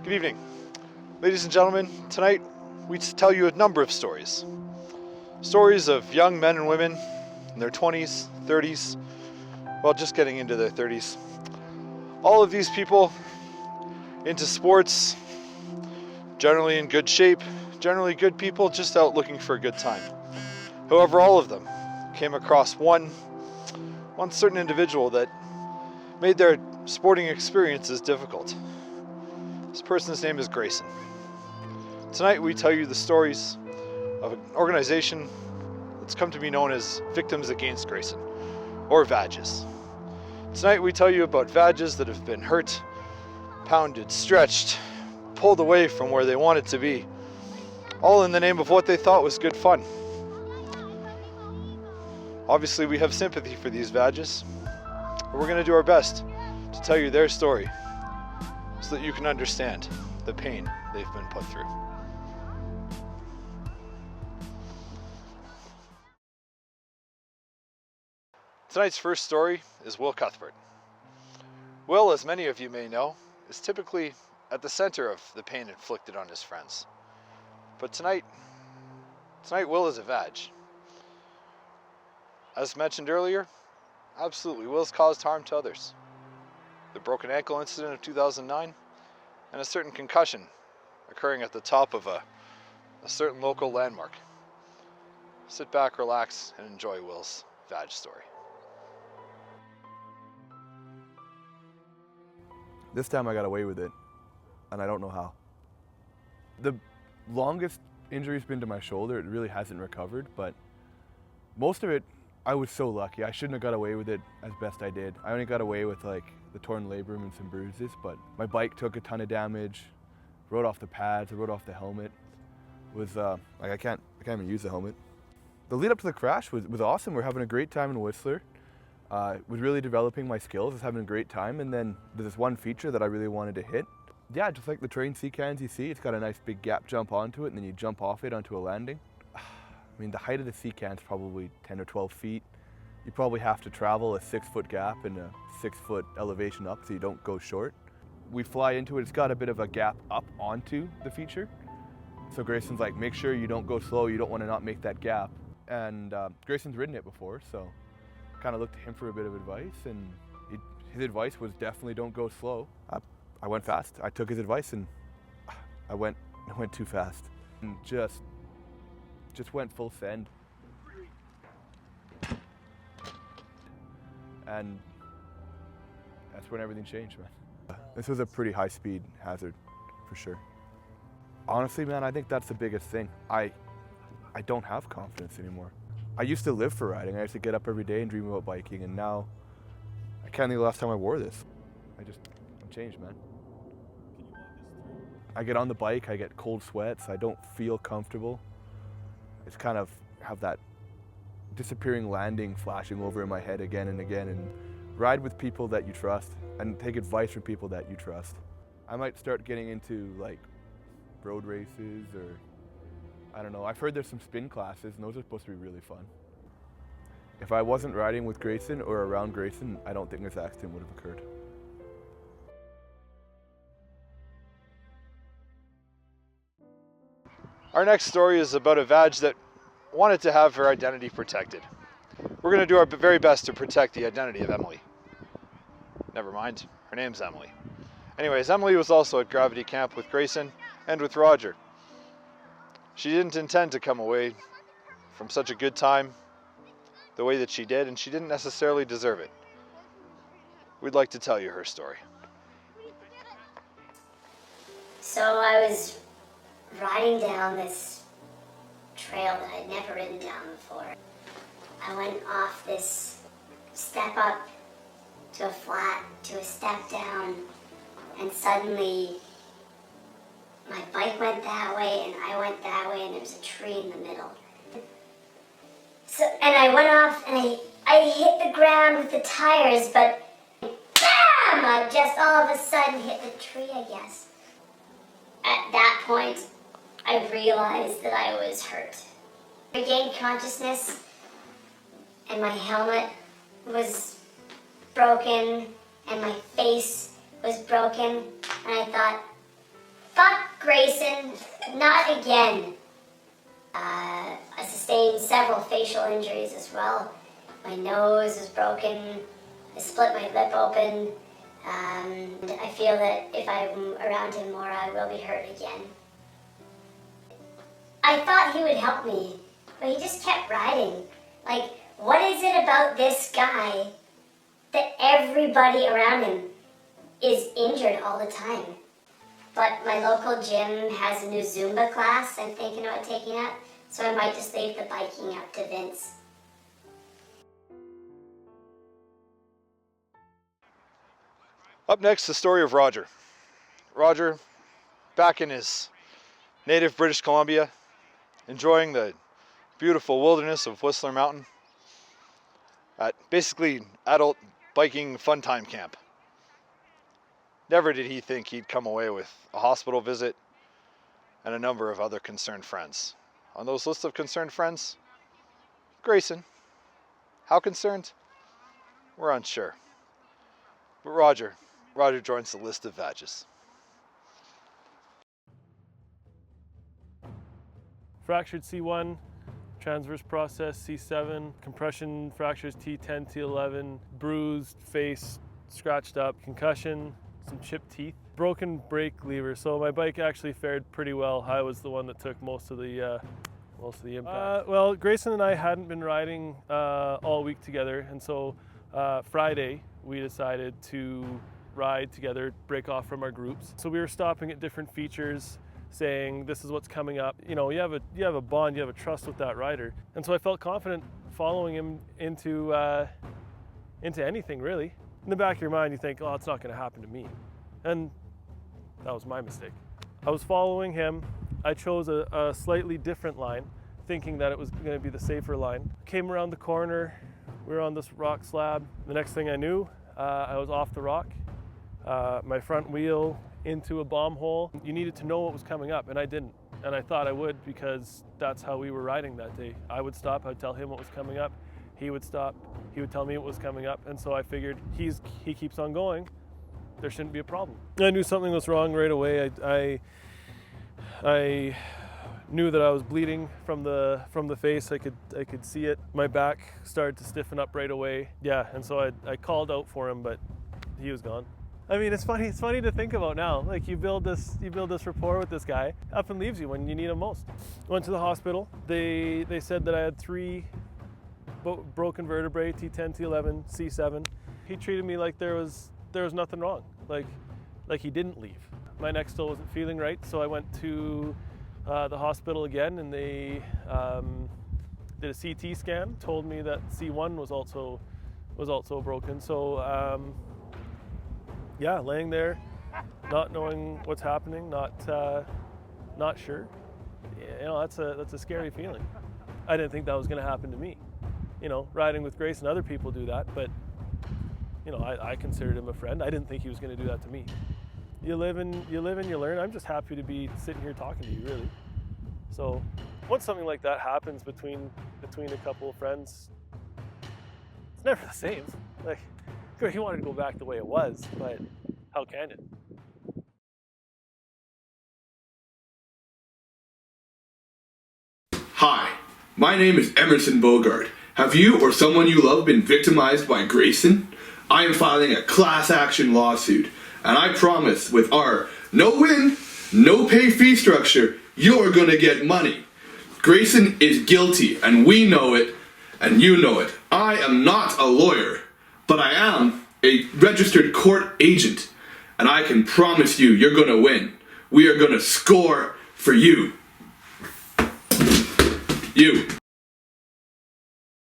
Good evening. Ladies and gentlemen, tonight we tell you a number of stories. Stories of young men and women in their 20s, 30s, well, just getting into their 30s. All of these people into sports, generally in good shape, generally good people, just out looking for a good time. However, all of them came across one certain individual that made their sporting experiences difficult. This person's name is Grayson. Tonight we tell you the stories of an organization that's come to be known as Victims Against Grayson, or VAGs. Tonight we tell you about VAGs that have been hurt, pounded, stretched, pulled away from where they wanted to be, all in the name of what they thought was good fun. Obviously we have sympathy for these VAGs, but we're going to do our best to tell you their story so that you can understand the pain they've been put through. Tonight's first story is Will Cuthbert. Will, as many of you may know, is typically at the center of the pain inflicted on his friends. But tonight Will is a VAG. As mentioned earlier, absolutely, Will's caused harm to others. The broken ankle incident of 2009, and a certain concussion occurring at the top of a certain local landmark. Sit back, relax, and enjoy Will's VAG story. This time I got away with it, and I don't know how. The longest injury's been to my shoulder. It really hasn't recovered, but most of it, I was so lucky. I shouldn't have got away with it as best I did. I only got away with like the torn labrum and some bruises, but my bike took a ton of damage, rode off the pads, I rode off the helmet. It was like I can't even use the helmet. The lead up to the crash was awesome. We're having a great time in Whistler. Was really developing my skills, was having a great time, and then there's this one feature that I really wanted to hit. Yeah, just like the train sea cans you see, it's got a nice big gap jump onto it, and then you jump off it onto a landing. I mean, the height of the sea can's probably 10 or 12 feet. You probably have to travel a 6-foot gap and a 6-foot elevation up so you don't go short. We fly into it, it's got a bit of a gap up onto the feature. So Grayson's like, make sure you don't go slow, you don't want to not make that gap. And Grayson's ridden it before, so kind of looked to him for a bit of advice, and his advice was definitely don't go slow. I went fast. I took his advice, and I went too fast, and just went full send. And that's when everything changed, man. This was a pretty high-speed hazard, for sure. Honestly, man, I think that's the biggest thing. I don't have confidence anymore. I used to live for riding. I used to get up every day and dream about biking, and now I can't think of the last time I wore this. I'm changed, man. I get on the bike, I get cold sweats, I don't feel comfortable. It's kind of have that disappearing landing flashing over in my head again and again, and ride with people that you trust and take advice from people that you trust. I might start getting into like road races, or I don't know. I've heard there's some spin classes, and those are supposed to be really fun. If I wasn't riding with Grayson or around Grayson, I don't think this accident would have occurred. Our next story is about a VAG that wanted to have her identity protected. We're going to do our very best to protect the identity of Emily. Never mind, her name's Emily. Anyways, Emily was also at Gravity Camp with Grayson and with Roger. She didn't intend to come away from such a good time the way that she did, and she didn't necessarily deserve it. We'd like to tell you her story. So I was riding down this trail that I'd never ridden down before. I went off this step up to a flat, to a step down, and suddenly my bike went that way and I went that way, and there was a tree in the middle. And I went off and I hit the ground with the tires, but BAM! I just all of a sudden hit the tree, I guess. At that point, I realized that I was hurt. I regained consciousness, and my helmet was broken, and my face was broken, and I thought, Fuck Grayson, not again. I sustained several facial injuries as well. My nose was broken, I split my lip open. I feel that if I'm around him more, I will be hurt again. I thought he would help me, but he just kept riding. Like, what is it about this guy that everybody around him is injured all the time? But my local gym has a new Zumba class I'm thinking about taking up, so I might just leave the biking up to Vince. Up next, the story of Roger. Roger, back in his native British Columbia, enjoying the beautiful wilderness of Whistler Mountain at basically adult biking fun time camp. Never did he think he'd come away with a hospital visit and a number of other concerned friends. On those lists of concerned friends, Grayson. How concerned? We're unsure. But Roger joins the list of VAGs. Fractured C1, transverse process C7, compression fractures T10, T11, bruised face, scratched up, concussion, some chipped teeth, broken brake lever. So my bike actually fared pretty well. I was the one that took most of the impact. Well, Grayson and I hadn't been riding all week together, and so Friday we decided to ride together, break off from our groups. So we were stopping at different features, saying this is what's coming up. You know, you have a bond, you have a trust with that rider, and so I felt confident following him into anything really. In the back of your mind, you think, oh, it's not going to happen to me, and that was my mistake. I was following him. I chose a slightly different line, thinking that it was going to be the safer line. Came around the corner. We were on this rock slab. The next thing I knew, I was off the rock. My front wheel into a bomb hole. You needed to know what was coming up, and I didn't. And I thought I would, because that's how we were riding that day. I would stop, I'd tell him what was coming up. He would stop, he would tell me what was coming up. And so I figured, he keeps on going, there shouldn't be a problem. I knew something was wrong right away. I knew that I was bleeding from the face. I could see it. My back started to stiffen up right away. Yeah, and so I called out for him, but he was gone. I mean, it's funny to think about now. Like, you build this rapport with this guy, up and leaves you when you need him most. Went to the hospital. They said that I had 3 broken vertebrae, T10, T11, C7. He treated me like there was nothing wrong. Like he didn't leave. My neck still wasn't feeling right, so I went to the hospital again, and they did a CT scan. Told me that C1 was also broken. So. Yeah, laying there, not knowing what's happening, not sure. You know, that's a scary feeling. I didn't think that was going to happen to me. You know, riding with Grayson, other people do that, but you know, I considered him a friend. I didn't think he was going to do that to me. You live and you learn. I'm just happy to be sitting here talking to you, really. So, once something like that happens between a couple of friends, it's never the same. Like, he wanted to go back the way it was, but how can it? Hi, my name is Emerson Bogart. Have you or someone you love been victimized by Grayson? I am filing a class action lawsuit, and I promise with our no win, no pay fee structure, you're gonna get money. Grayson is guilty, and we know it, and you know it. I am not a lawyer, but I am a registered court agent, and I can promise you, you're gonna win. We are gonna score for you. You.